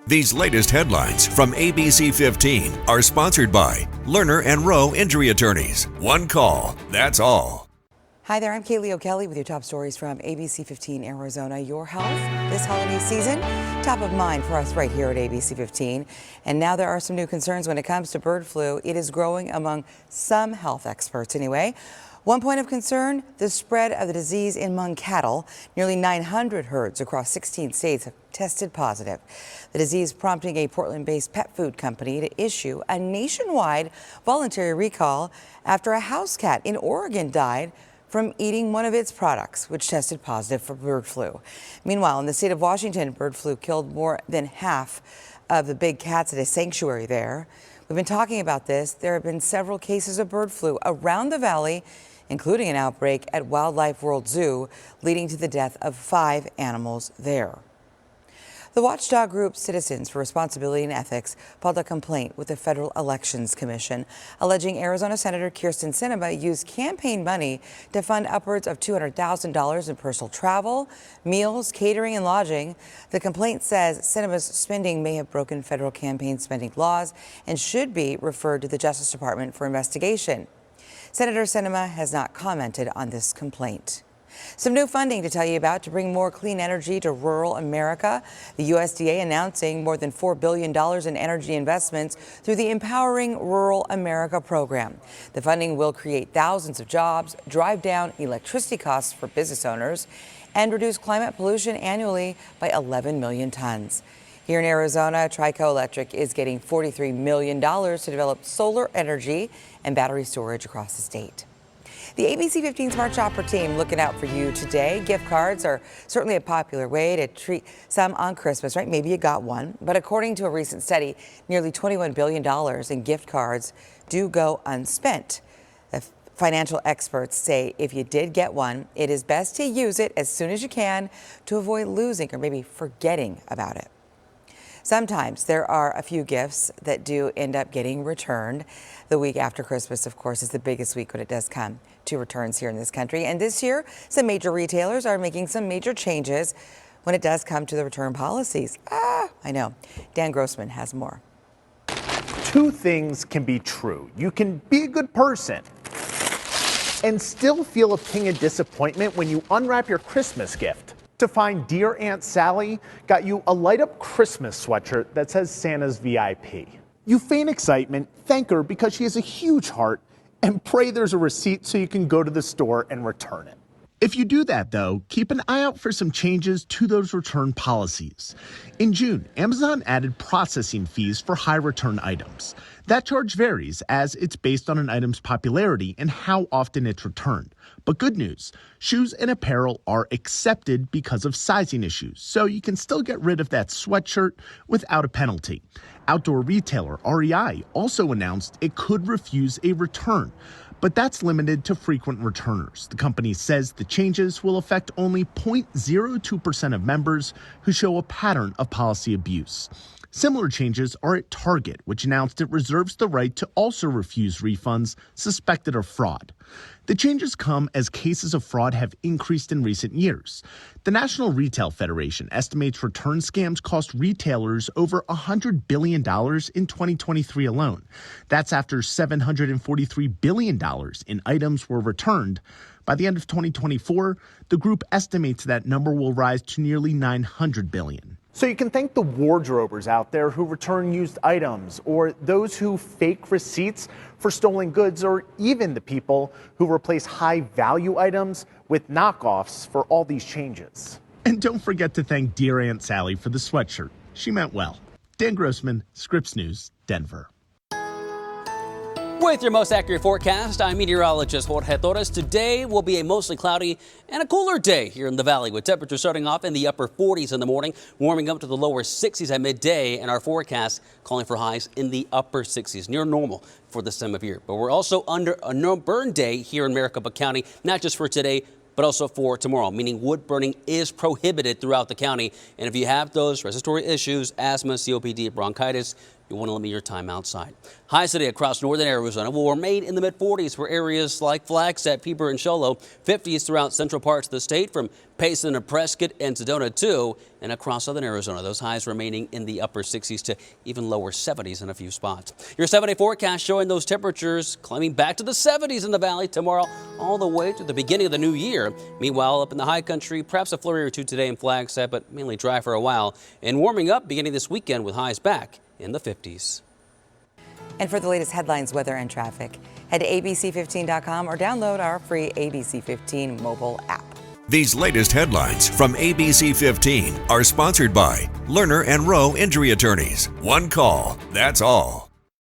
These latest headlines from ABC15 are sponsored by Lerner and Rowe Injury Attorneys. One call, that's all. Hi there, I'm Kaylee O'Kelly with your top stories from ABC15 Arizona. Your health this holiday season, top of mind for us right here at ABC15. And now there are some new concerns when it comes to bird flu. It is growing among some health experts anyway. One point of concern, the spread of the disease among cattle. Nearly 900 herds across 16 states have tested positive. The disease prompting a Portland-based pet food company to issue a nationwide voluntary recall after a house cat in Oregon died from eating one of its products, which tested positive for bird flu. Meanwhile, in the state of Washington, bird flu killed more than half of the big cats at a sanctuary there. We've been talking about this. There have been several cases of bird flu around the valley, including an outbreak at Wildlife World Zoo, leading to the death of 5 animals there. The watchdog group Citizens for Responsibility and Ethics filed a complaint with the Federal Elections Commission, alleging Arizona Senator Sinema used campaign money to fund upwards of $200,000 in personal travel, meals, catering, and lodging. The complaint says Sinema's spending may have broken federal campaign spending laws and should be referred to the Justice Department for investigation. Senator Sinema has not commented on this complaint. Some new funding to tell you about to bring more clean energy to rural America. The USDA announcing more than $4 billion in energy investments through the Empowering Rural America program. The funding will create thousands of jobs, drive down electricity costs for business owners, and reduce climate pollution annually by 11 million tons. Here in Arizona, Trico Electric is getting $43 million to develop solar energy and battery storage across the state. The ABC15 Smart Shopper team looking out for you today. Gift cards are certainly a popular way to treat some on Christmas, right? Maybe you got one. But according to a recent study, nearly $21 billion in gift cards do go unspent. The financial experts say if you did get one, it is best to use it as soon as you can to avoid losing or maybe forgetting about it. Sometimes there are a few gifts that do end up getting returned. The week after Christmas, of course, is the biggest week when it does come to returns here in this country. And this year, some major retailers are making some major changes when it does come to the return policies. I know. Dan Grossman has more. Two things can be true. You can be a good person and still feel a ping of disappointment when you unwrap your Christmas gift. To find Dear Aunt Sally got you a light-up Christmas sweatshirt that says Santa's VIP. You feign excitement, thank her because she has a huge heart, and pray there's a receipt so you can go to the store and return it. If you do that, though, keep an eye out for some changes to those return policies. In June, Amazon added processing fees for high return items. That charge varies as it's based on an item's popularity and how often it's returned. But good news, shoes and apparel are accepted because of sizing issues, so you can still get rid of that sweatshirt without a penalty. Outdoor retailer REI also announced it could refuse a return, but that's limited to frequent returners. The company says the changes will affect only 0.02% of members who show a pattern of policy abuse. Similar changes are at Target, which announced it reserves the right to also refuse refunds suspected of fraud. The changes come as cases of fraud have increased in recent years. The National Retail Federation estimates return scams cost retailers over $100 billion in 2023 alone. That's after $743 billion in items were returned. By the end of 2024, the group estimates that number will rise to nearly $900 billion. So you can thank the wardrobers out there who return used items, or those who fake receipts for stolen goods, or even the people who replace high-value items with knockoffs for all these changes. And don't forget to thank Dear Aunt Sally for the sweatshirt. She meant well. Dan Grossman, Scripps News, Denver. With your most accurate forecast, I'm meteorologist Jorge Torres. Today will be a mostly cloudy and a cooler day here in the valley, with temperatures starting off in the upper 40s in the morning, warming up to the lower 60s at midday, and our forecast calling for highs in the upper 60s, near normal for this time of year. But we're also under a no burn day here in Maricopa County, not just for today, but also for tomorrow, meaning wood burning is prohibited throughout the county. And if you have those respiratory issues, asthma, COPD, bronchitis, you'll want to limit your time outside. Highs today across northern Arizona will remain in the mid-40s for areas like Flagstaff, Heber, and Show Low. 50s throughout central parts of the state from Payson to Prescott and Sedona too. And across southern Arizona, those highs remaining in the upper 60s to even lower 70s in a few spots. Your 7-day forecast showing those temperatures climbing back to the 70s in the valley tomorrow all the way to the beginning of the new year. Meanwhile, up in the high country, perhaps a flurry or two today in Flagstaff, but mainly dry for a while. And warming up beginning this weekend with highs back in the 50s. And for the latest headlines, weather, and traffic, head to abc15.com or download our free ABC15 mobile app. These latest headlines from ABC15 are sponsored by Lerner and Rowe Injury Attorneys. One call, that's all.